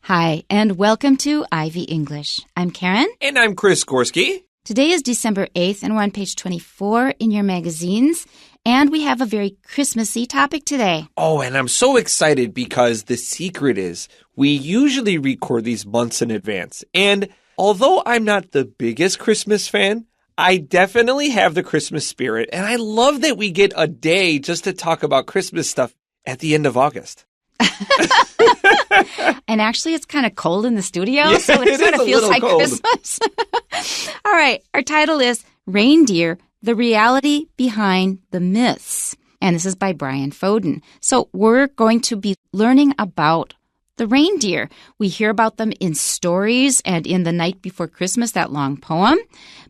Hi, and welcome to Ivy English. I'm Karen. And I'm Chris Gorski. Today is December 8th, and we're on page 24 in your magazines. And we have a very Christmassy topic today. Oh, and I'm so excited because the secret is we usually record these months in advance. And although I'm not the biggest Christmas fan, I definitely have the Christmas spirit. And I love that we get a day just to talk about Christmas stuff at the end of August. And actually, it's kind of cold in the studio, so it sort of feels like cold. Christmas. All right, our title is Reindeer, the Reality Behind the Myths. And this is by Brian Foden. So we're going to be learning about the reindeer. We hear about them in stories and in The Night Before Christmas, that long poem.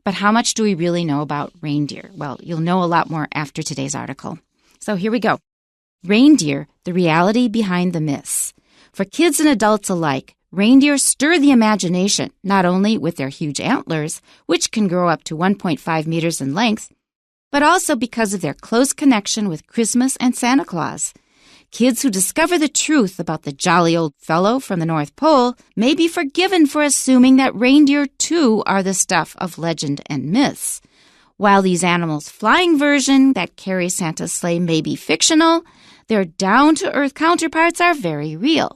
But how much do we really know about reindeer? Well, you'll know a lot more after today's article. So here we go. Reindeer, the reality behind the myths. For kids and adults alike, reindeer stir the imagination, not only with their huge antlers, which can grow up to 1.5 meters in length, but also because of their close connection with Christmas and Santa Claus. Kids who discover the truth about the jolly old fellow from the North Pole may be forgiven for assuming that reindeer, too, are the stuff of legend and myths. While these animals' flying version that carries Santa's sleigh may be fictional, their down-to-earth counterparts are very real.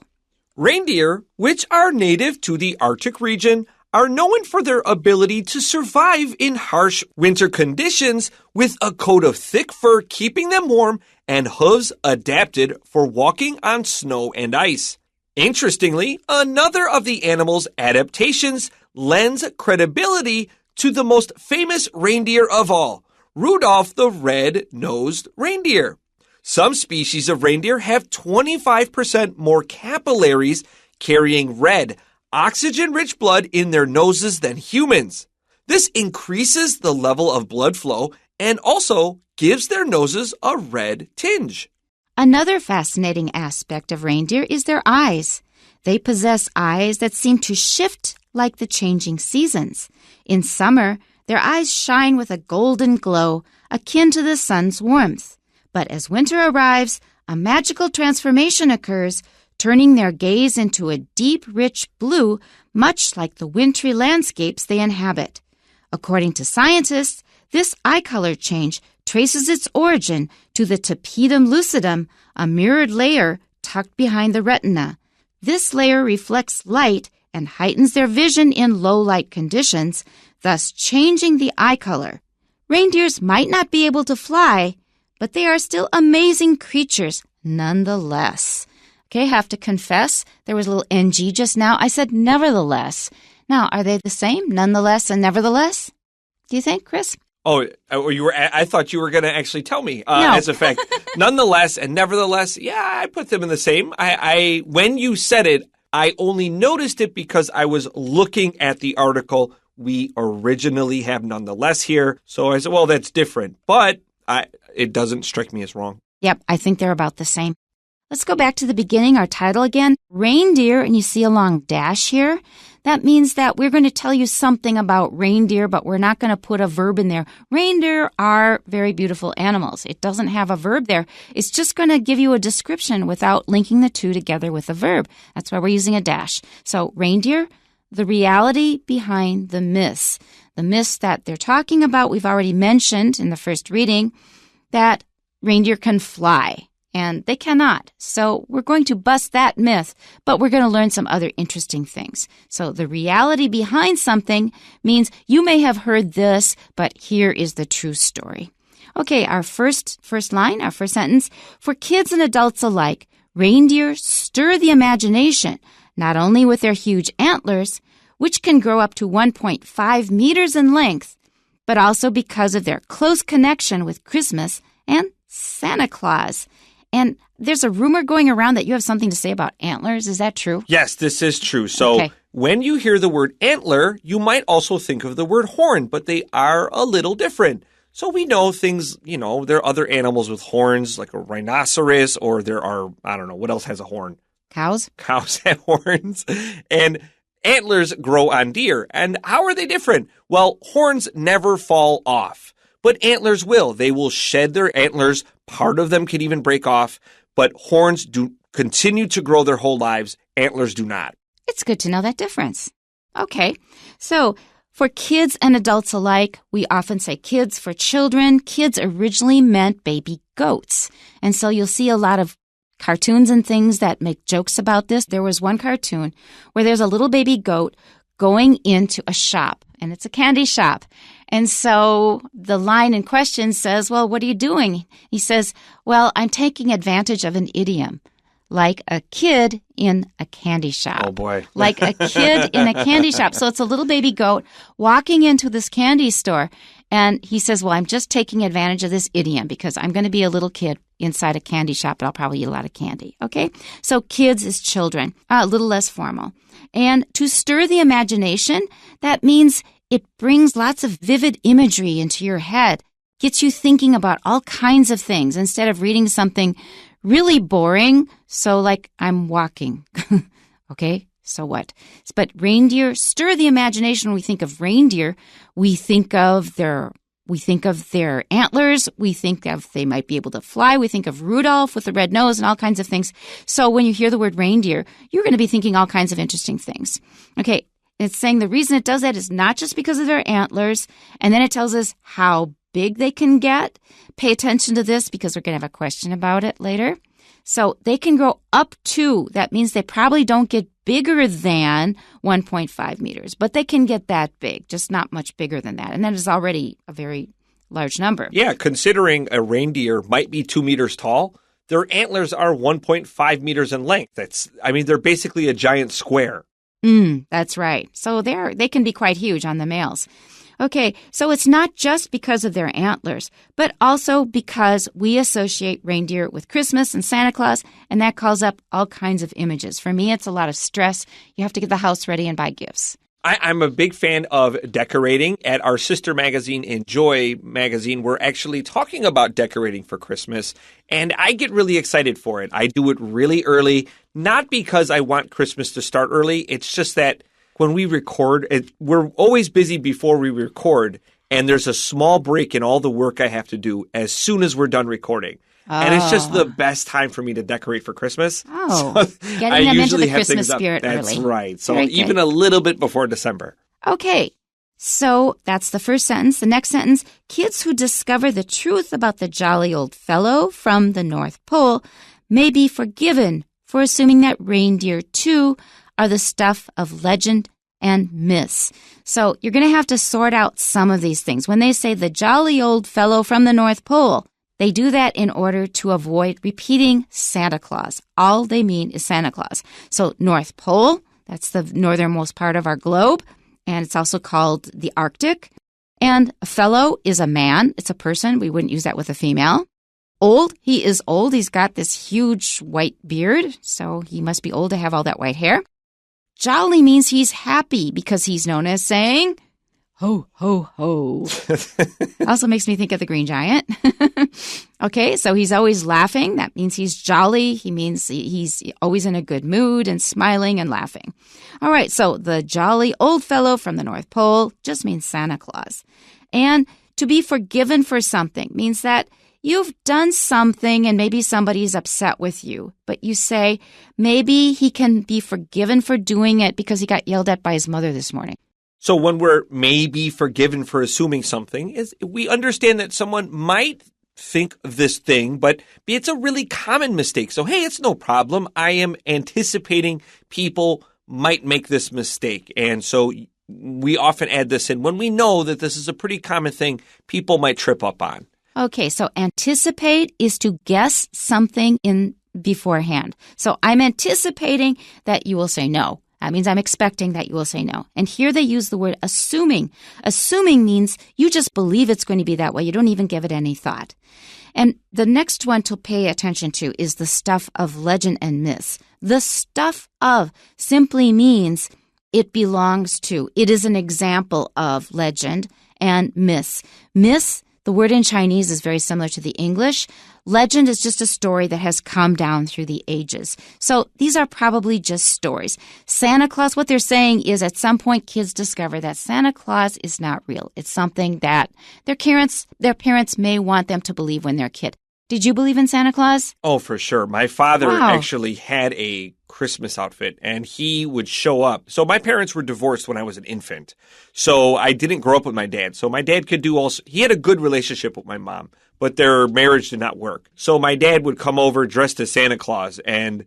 Reindeer, which are native to the Arctic region, are known for their ability to survive in harsh winter conditions with a coat of thick fur keeping them warm and hooves adapted for walking on snow and ice. Interestingly, another of the animal's adaptations lends credibility to the most famous reindeer of all, Rudolph the Red-Nosed Reindeer. Some species of reindeer have 25% more capillaries carrying red, oxygen-rich blood in their noses than humans. This increases the level of blood flow and also gives their noses a red tinge. Another fascinating aspect of reindeer is their eyes. They possess eyes that seem to shift like the changing seasons. In summer, their eyes shine with a golden glow akin to the sun's warmth. But as winter arrives, a magical transformation occurs, turning their gaze into a deep, rich blue, much like the wintry landscapes they inhabit. According to scientists, this eye color change traces its origin to the tapetum lucidum, a mirrored layer tucked behind the retina. This layer reflects light and heightens their vision in low-light conditions, thus changing the eye color. Reindeers might not be able to fly, but they are still amazing creatures nonetheless. Okay, have to confess, there was a little NG just now. I said nevertheless. Now, are they the same, nonetheless and nevertheless? Do you think, Chris? Oh, I thought you were going to actually tell me. No. As a fact, nonetheless and nevertheless, yeah, I put them in the same. When you said it, I only noticed it because I was looking at the article. We originally have nonetheless here. So I said, well, that's different. But it doesn't strike me as wrong. Yep, I think they're about the same. Let's go back to the beginning, our title again, Reindeer, and you see a long dash here. That means that we're going to tell you something about reindeer, but we're not going to put a verb in there. Reindeer are very beautiful animals. It doesn't have a verb there. It's just going to give you a description without linking the two together with a verb. That's why we're using a dash. So reindeer, the reality behind the myths. The myths that they're talking about, we've already mentioned in the first reading, that reindeer can fly, and they cannot. So we're going to bust that myth, but we're going to learn some other interesting things. So the reality behind something means you may have heard this, but here is the true story. Okay, our first line, our first sentence. For kids and adults alike, reindeer stir the imagination, not only with their huge antlers, which can grow up to 1.5 meters in length, but also because of their close connection with Christmas and Santa Claus. And there's a rumor going around that you have something to say about antlers. Is that true? Yes, this is true. So when you hear the word antler, you might also think of the word horn, but they are a little different. So we know things, there are other animals with horns, like a rhinoceros, or there are, I don't know, what else has a horn? Cows? Cows have horns. And antlers grow on deer. And how are they different? Well, horns never fall off, but antlers will. They will shed their antlers. Part of them can even break off, but horns do continue to grow their whole lives. Antlers do not. It's good to know that difference. Okay, so for kids and adults alike, we often say kids for children. Kids originally meant baby goats. And so you'll see a lot of cartoons and things that make jokes about this. There was one cartoon where there's a little baby goat going into a shop, and it's a candy shop. And so the line in question says, well, what are you doing? He says, well, I'm taking advantage of an idiom. Like a kid in a candy shop. Oh, boy. Like a kid in a candy shop. So it's a little baby goat walking into this candy store. And he says, well, I'm just taking advantage of this idiom because I'm going to be a little kid inside a candy shop, but I'll probably eat a lot of candy. Okay? So kids is children, a little less formal. And to stir the imagination, that means it brings lots of vivid imagery into your head, gets you thinking about all kinds of things instead of reading something really boring. So like I'm walking. Okay, so what? But reindeer stir the imagination. When we think of reindeer, we think of their antlers. We think of they might be able to fly. We think of Rudolph with the red nose and all kinds of things. So when you hear the word reindeer, you're going to be thinking all kinds of interesting things. Okay, it's saying the reason it does that is not just because of their antlers. And then it tells us how big they can get. Pay attention to this because we're going to have a question about it later. So they can grow up to, that means they probably don't get bigger than 1.5 meters, but they can get that big, just not much bigger than that. And that is already a very large number. Yeah, considering a reindeer might be 2 meters tall, their antlers are 1.5 meters in length. They're basically a giant square. That's right. So they can be quite huge on the males. Okay, so it's not just because of their antlers, but also because we associate reindeer with Christmas and Santa Claus, and that calls up all kinds of images. For me, it's a lot of stress. You have to get the house ready and buy gifts. I'm a big fan of decorating. At our sister magazine, Enjoy magazine, we're actually talking about decorating for Christmas, and I get really excited for it. I do it really early, not because I want Christmas to start early. It's just that when we record, we're always busy before we record, and there's a small break in all the work I have to do as soon as we're done recording. Oh. And it's just the best time for me to decorate for Christmas. Oh, so getting them into the Christmas spirit early. That's right. So even a little bit before December. Okay, so that's the first sentence. The next sentence, kids who discover the truth about the jolly old fellow from the North Pole may be forgiven for assuming that reindeer, too, are the stuff of legend and myths. So you're going to have to sort out some of these things. When they say the jolly old fellow from the North Pole, they do that in order to avoid repeating Santa Claus. All they mean is Santa Claus. So North Pole, that's the northernmost part of our globe, and it's also called the Arctic. And a fellow is a man. It's a person. We wouldn't use that with a female. Old, he is old. He's got this huge white beard, so he must be old to have all that white hair. Jolly means he's happy because he's known as saying, ho, ho, ho. Also makes me think of the Green Giant. Okay, so he's always laughing. That means he's jolly. He means he's always in a good mood and smiling and laughing. All right, so the jolly old fellow from the North Pole just means Santa Claus. And to be forgiven for something means that you've done something and maybe somebody's upset with you, but you say, maybe he can be forgiven for doing it because he got yelled at by his mother this morning. So when we're maybe forgiven for assuming something, we understand that someone might think of this thing, but it's a really common mistake. So, hey, it's no problem. I am anticipating people might make this mistake. And so we often add this in when we know that this is a pretty common thing people might trip up on. Okay, so anticipate is to guess something in beforehand. So I'm anticipating that you will say no. That means I'm expecting that you will say no. And here they use the word assuming. Assuming means you just believe it's going to be that way. You don't even give it any thought. And the next one to pay attention to is the stuff of legend and myths. The stuff of simply means it belongs to. It is an example of legend and myths. Myths, the word in Chinese is very similar to the English. Legend is just a story that has come down through the ages. So these are probably just stories. Santa Claus, what they're saying is at some point kids discover that Santa Claus is not real. It's something that their parents may want them to believe when they're a kid. Did you believe in Santa Claus? Oh, for sure. My father actually had a Christmas outfit, and he would show up. So my parents were divorced when I was an infant. So I didn't grow up with my dad. So my dad could do also, he had a good relationship with my mom, but their marriage did not work. So my dad would come over dressed as Santa Claus, and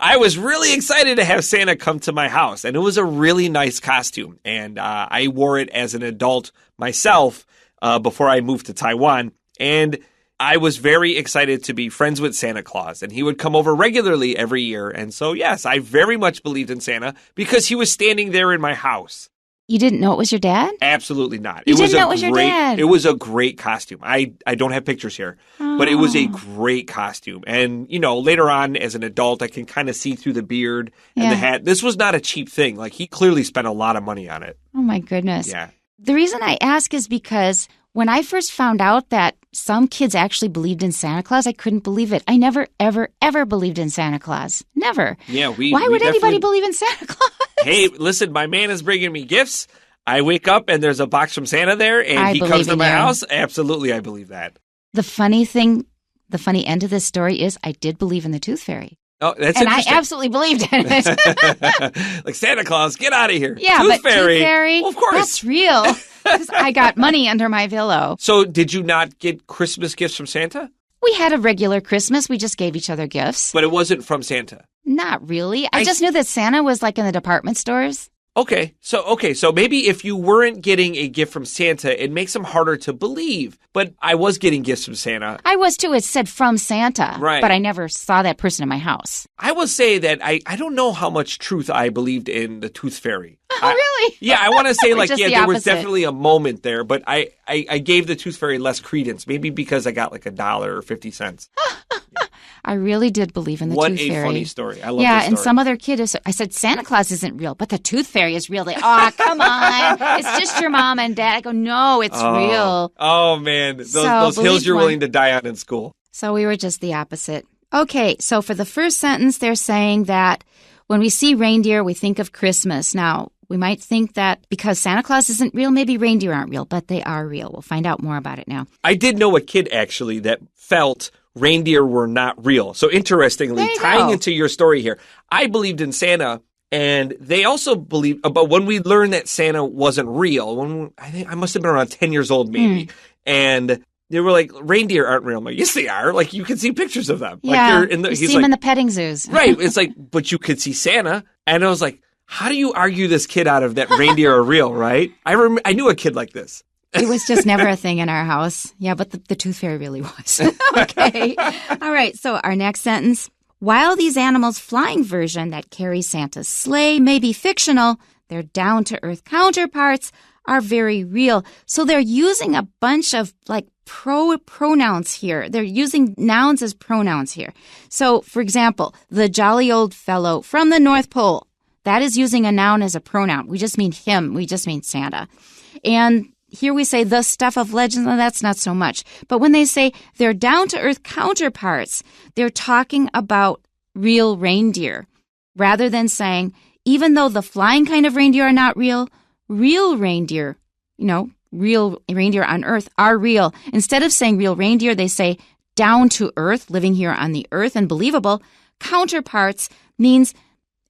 I was really excited to have Santa come to my house, and it was a really nice costume. And I wore it as an adult myself before I moved to Taiwan. And I was very excited to be friends with Santa Claus, and he would come over regularly every year. And so, yes, I very much believed in Santa because he was standing there in my house. You didn't know it was your dad? Absolutely not. You didn't know it was your dad? It was a great costume. I don't have pictures here, but it was a great costume. And, you know, later on as an adult, I can kind of see through the beard and the hat. This was not a cheap thing. Like, he clearly spent a lot of money on it. Oh, my goodness. Yeah. The reason I ask is because when I first found out that some kids actually believed in Santa Claus, I couldn't believe it. I never, ever, ever believed in Santa Claus. Never. Yeah, Why would anybody believe in Santa Claus? Hey, listen, my man is bringing me gifts. I wake up and there's a box from Santa there, and he comes to my house. Absolutely, I believe that. The funny thing, the funny end of this story is I did believe in the Tooth Fairy. Oh, that's and interesting. I absolutely believed in it. Like, Santa Claus, get out of here. Yeah, Tooth but Fairy. Tooth Fairy, well, of course. That's real. Because I got money under my pillow. So did you not get Christmas gifts from Santa? We had a regular Christmas. We just gave each other gifts. But it wasn't from Santa? Not really. I just knew that Santa was like in the department stores. Okay, so maybe if you weren't getting a gift from Santa, it makes them harder to believe. But I was getting gifts from Santa. I was too. It said from Santa. Right. But I never saw that person in my house. I will say that I don't know how much truth I believed in the Tooth Fairy. Oh, really? Yeah, I want to say like, yeah, there was definitely a moment there, but I gave the Tooth Fairy less credence, maybe because I got like $1 or 50 cents. I really did believe in the Tooth Fairy. What a funny story. I love this story. Yeah, and some other kid, I said, Santa Claus isn't real, but the Tooth Fairy is real. They, come on. It's just your mom and dad. I go, no, it's real. Oh, man. Those hills you're willing to die on in school. So we were just the opposite. Okay, so for the first sentence, they're saying that when we see reindeer, we think of Christmas. Now, we might think that because Santa Claus isn't real, maybe reindeer aren't real, but they are real. We'll find out more about it now. I did know a kid, actually, that felt reindeer were not real. So interestingly, tying into your story here, I believed in Santa, and they also believed, but when we learned that Santa wasn't real, I think I must have been around 10 years old maybe, and they were like, reindeer aren't real. I'm like, yes, they are. Like, you can see pictures of them. Yeah, like, you see them in the petting zoos. Right. It's like, but you could see Santa. And I was like, how do you argue this kid out of that reindeer are real, right? I knew a kid like this. It was just never a thing in our house. Yeah, but the Tooth Fairy really was. Okay. All right. So our next sentence. While these animals' flying version that carries Santa's sleigh may be fictional, their down-to-earth counterparts are very real. So they're using a bunch of like pronouns here. They're using nouns as pronouns here. So, for example, the jolly old fellow from the North Pole. That is using a noun as a pronoun. We just mean him. We just mean Santa. And here we say the stuff of legends, well, that's not so much. But when they say they're down-to-earth counterparts, they're talking about real reindeer. Rather than saying, even though the flying kind of reindeer are not real, real reindeer, real reindeer on Earth are real. Instead of saying real reindeer, they say down-to-earth, living here on the Earth and believable. Counterparts means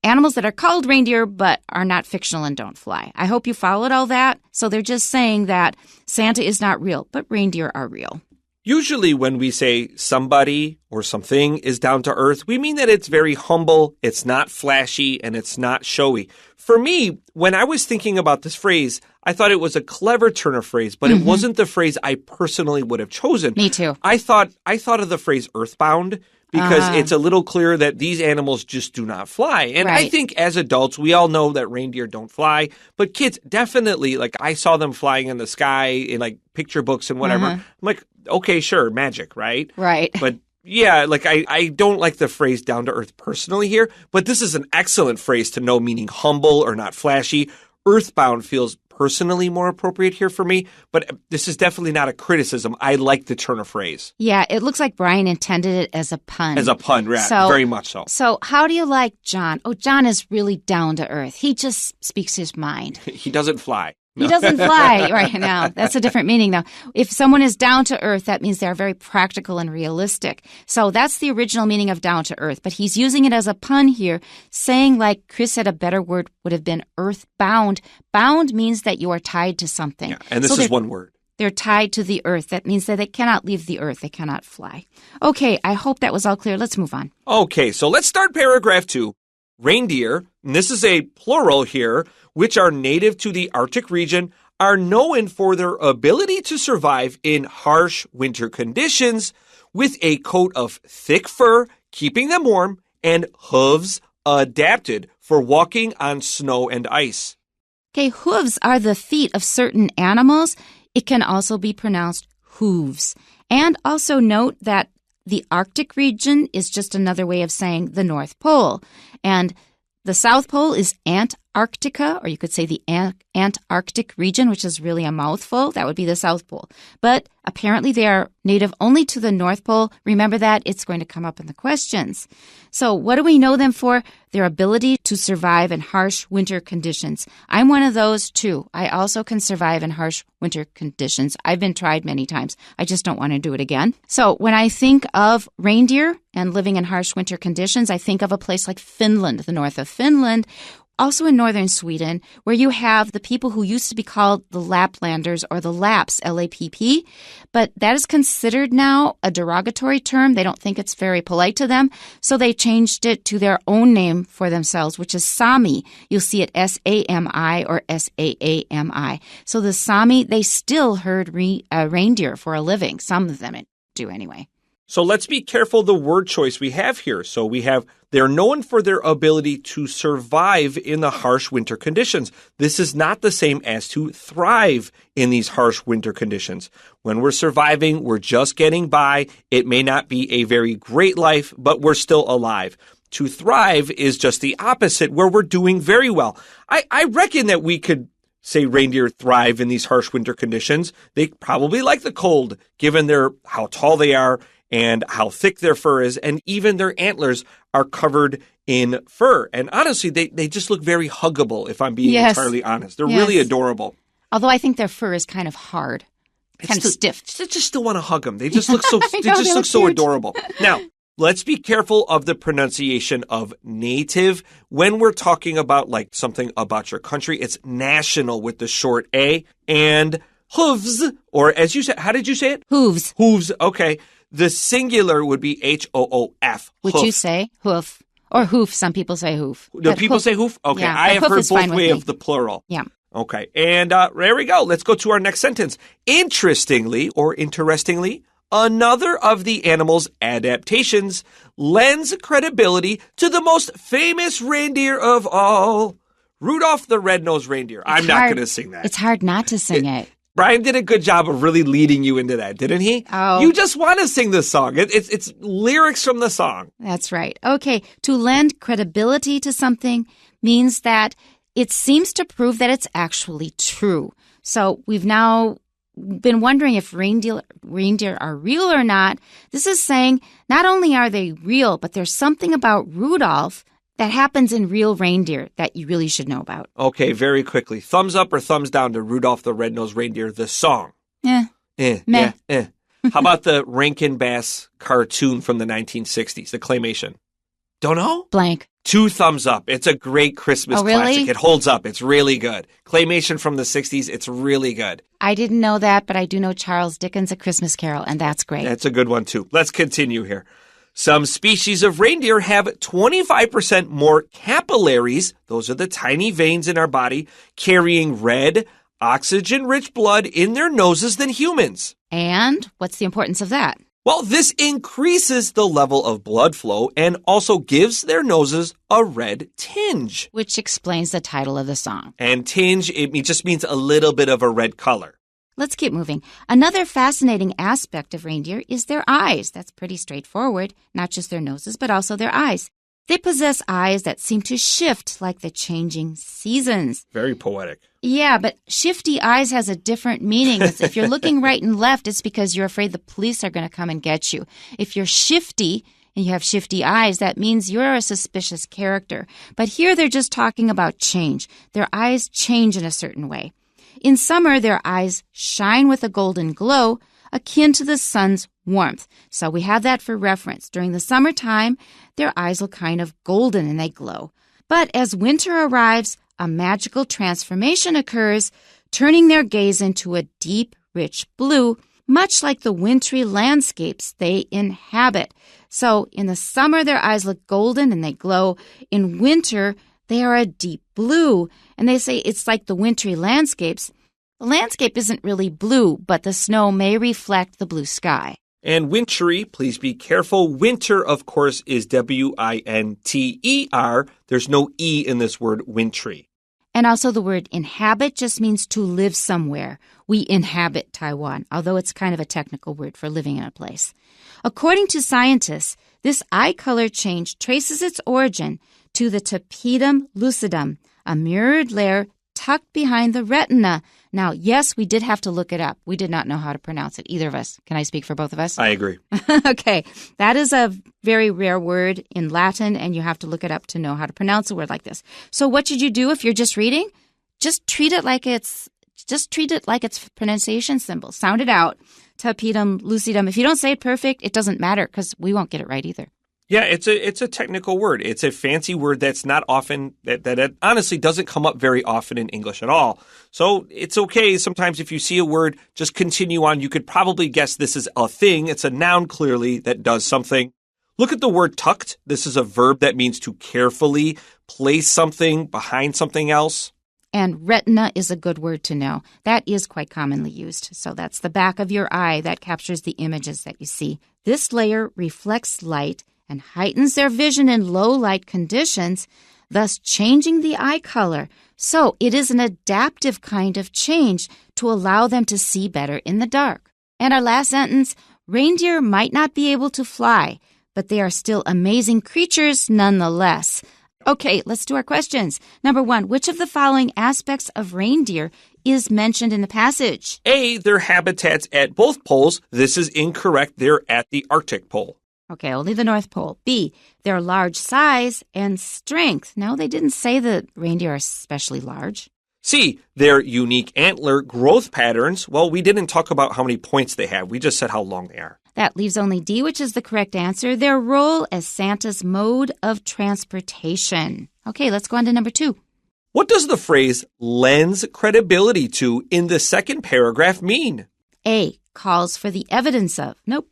animals that are called reindeer but are not fictional and don't fly. I hope you followed all that. So they're just saying that Santa is not real, but reindeer are real. Usually when we say somebody or something is down to earth, we mean that it's very humble, it's not flashy, and it's not showy. For me, when I was thinking about this phrase, I thought it was a clever turn of phrase, but it wasn't the phrase I personally would have chosen. Me too. I thought of the phrase earthbound, because it's a little clear that these animals just do not fly. And I think as adults, we all know that reindeer don't fly. But kids, definitely, like I saw them flying in the sky in like picture books and whatever. I'm like, okay, sure, magic, right? Right. But yeah, like I don't like the phrase down to earth personally here. But this is an excellent phrase to know, meaning humble or not flashy. Earthbound feels personally more appropriate here for me, but this is definitely not a criticism. I like the turn of phrase. Yeah, it looks like Brian intended it as a pun. As a pun, right? So, very much so. So how do you like John? Oh, John is really down to earth. He just speaks his mind. He doesn't fly. He doesn't fly right now. That's a different meaning now. If someone is down to earth, that means they're very practical and realistic. So that's the original meaning of down to earth. But he's using it as a pun here, saying, like Chris said, a better word would have been earthbound. Bound means that you are tied to something. Yeah, and this is one word. They're tied to the earth. That means that they cannot leave the earth. They cannot fly. Okay, I hope that was all clear. Let's move on. Okay, so let's start paragraph 2. Reindeer, and this is a plural here, which are native to the Arctic region, are known for their ability to survive in harsh winter conditions with a coat of thick fur, keeping them warm, and hooves adapted for walking on snow and ice. Okay, hooves are the feet of certain animals. It can also be pronounced hooves. And also note that the Arctic region is just another way of saying the North Pole. And the South Pole is Antarctica, or you could say the Antarctic region, which is really a mouthful. That would be the South Pole. But apparently they are native only to the North Pole. Remember that. It's going to come up in the questions. So what do we know them for? Their ability to survive in harsh winter conditions. I'm one of those too. I also can survive in harsh winter conditions. I've been tried many times. I just don't want to do it again. So when I think of reindeer and living in harsh winter conditions, I think of a place like Finland, the north of Finland, also in northern Sweden, where you have the people who used to be called the Laplanders or the Lapps, L-A-P-P, but that is considered now a derogatory term. They don't think it's very polite to them, so they changed it to their own name for themselves, which is Sami. You'll see it S-A-M-I or S-A-A-M-I. So the Sami, they still herd reindeer for a living. Some of them do anyway. So let's be careful the word choice we have here. So we have, they're known for their ability to survive in the harsh winter conditions. This is not the same as to thrive in these harsh winter conditions. When we're surviving, we're just getting by. It may not be a very great life, but we're still alive. To thrive is just the opposite, where we're doing very well. I reckon that we could say reindeer thrive in these harsh winter conditions. They probably like the cold, given how tall they are and how thick their fur is, and even their antlers are covered in fur. And honestly, they just look very huggable, if I'm being entirely honest. They're really adorable. Although I think their fur is kind of hard, kind of stiff. I just still want to hug them. They just look so they look so adorable. Now, let's be careful of the pronunciation of native. When we're talking about like something about your country, it's national with the short A, and hooves, or as you said, how did you say it? Hooves. Hooves, okay. The singular would be H-O-O-F. Would you say hoof? Or hoof. Some people say hoof. Do people say hoof? Okay, yeah, I have heard both ways of the plural. Yeah. Okay, and there we go. Let's go to our next sentence. Interestingly, or interestingly, another of the animal's adaptations lends credibility to the most famous reindeer of all, Rudolph the Red-Nosed Reindeer. I'm not going to sing that. It's hard not to sing it. Brian did a good job of really leading you into that, didn't he? Oh. You just want to sing the song. It's lyrics from the song. That's right. Okay, to lend credibility to something means that it seems to prove that it's actually true. So we've now been wondering if reindeer are real or not. This is saying not only are they real, but there's something about Rudolph that happens in real reindeer that you really should know about. Okay, very quickly. Thumbs up or thumbs down to Rudolph the Red-Nosed Reindeer, the song? Meh. How about the Rankin Bass cartoon from the 1960s, the claymation? Don't know? Blank. 2 thumbs up. It's a great Christmas classic. It holds up. It's really good. Claymation from the 60s, it's really good. I didn't know that, but I do know Charles Dickens' A Christmas Carol, and that's great. That's a good one, too. Let's continue here. Some species of reindeer have 25% more capillaries, those are the tiny veins in our body, carrying red, oxygen-rich blood in their noses than humans. And what's the importance of that? Well, this increases the level of blood flow and also gives their noses a red tinge. Which explains the title of the song. And tinge, it just means a little bit of a red color. Let's keep moving. Another fascinating aspect of reindeer is their eyes. That's pretty straightforward. Not just their noses, but also their eyes. They possess eyes that seem to shift like the changing seasons. Very poetic. Yeah, but shifty eyes has a different meaning. If you're looking right and left, it's because you're afraid the police are going to come and get you. If you're shifty and you have shifty eyes, that means you're a suspicious character. But here they're just talking about change. Their eyes change in a certain way. in summer, their eyes shine with a golden glow, akin to the sun's warmth. So we have that for reference. During the summertime, their eyes look kind of golden and they glow. But as winter arrives, a magical transformation occurs, turning their gaze into a deep, rich blue, much like the wintry landscapes they inhabit. So in the summer, their eyes look golden and they glow. In winter, they are a deep blue. And they say it's like the wintry landscapes. The landscape isn't really blue, but the snow may reflect the blue sky. And wintry, please be careful. Winter, of course, is W-I-N-T-E-R. There's no E in this word, wintry. And also the word inhabit just means to live somewhere. We inhabit Taiwan, although it's kind of a technical word for living in a place. According to scientists, this eye color change traces its origin to the tapetum lucidum, a mirrored layer tucked behind the retina. Now, yes, we did have to look it up. We did not know how to pronounce it, either of us. Can I speak for both of us? I agree. Okay, that is a very rare word in Latin, and you have to look it up to know how to pronounce a word like this. So what should you do if you're just reading? Just treat it like its pronunciation symbol. Sound it out. Tapetum lucidum. If you don't say it perfect, it doesn't matter because we won't get it right either. Yeah, it's a technical word. It's a fancy word that's not often, that honestly doesn't come up very often in English at all. So it's okay. Sometimes if you see a word, just continue on. You could probably guess this is a thing. It's a noun clearly that does something. Look at the word tucked. This is a verb that means to carefully place something behind something else. And retina is a good word to know. That is quite commonly used. So that's the back of your eye that captures the images that you see. This layer reflects light and heightens their vision in low light conditions, thus changing the eye color. So it is an adaptive kind of change to allow them to see better in the dark. And our last sentence, reindeer might not be able to fly, but they are still amazing creatures nonetheless. Okay, let's do our questions. Number 1, which of the following aspects of reindeer is mentioned in the passage? A, their habitats at both poles. This is incorrect. They're at the Arctic pole. Okay, only the North Pole. B, their large size and strength. No, they didn't say that reindeer are especially large. C, their unique antler growth patterns. Well, we didn't talk about how many points they have. We just said how long they are. That leaves only D, which is the correct answer. Their role as Santa's mode of transportation. Okay, let's go on to number 2. What does the phrase lends credibility to in the second paragraph mean? A, calls for the evidence of. Nope.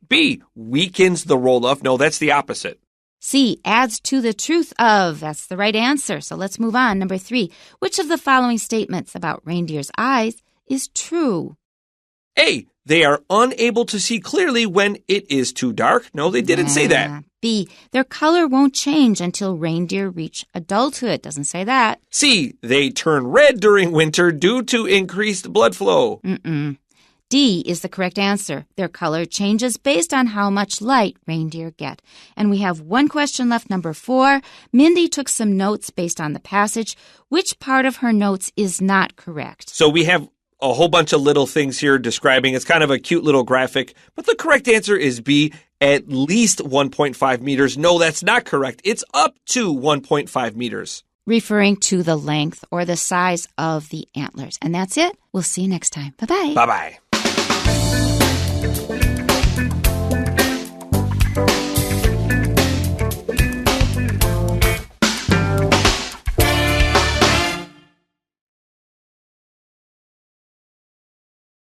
B, weakens the role of. No, that's the opposite. C, adds to the truth of. That's the right answer. So let's move on. Number 3, which of the following statements about reindeer's eyes is true? A, they are unable to see clearly when it is too dark. No, they didn't say that. B, their color won't change until reindeer reach adulthood. Doesn't say that. C, they turn red during winter due to increased blood flow. D is the correct answer. Their color changes based on how much light reindeer get. And we have one question left, number 4. Mindy took some notes based on the passage. Which part of her notes is not correct? So we have a whole bunch of little things here describing. It's kind of a cute little graphic. But the correct answer is B, at least 1.5 meters. No, that's not correct. It's up to 1.5 meters. Referring to the length or the size of the antlers. And that's it. We'll see you next time. Bye-bye. Bye-bye.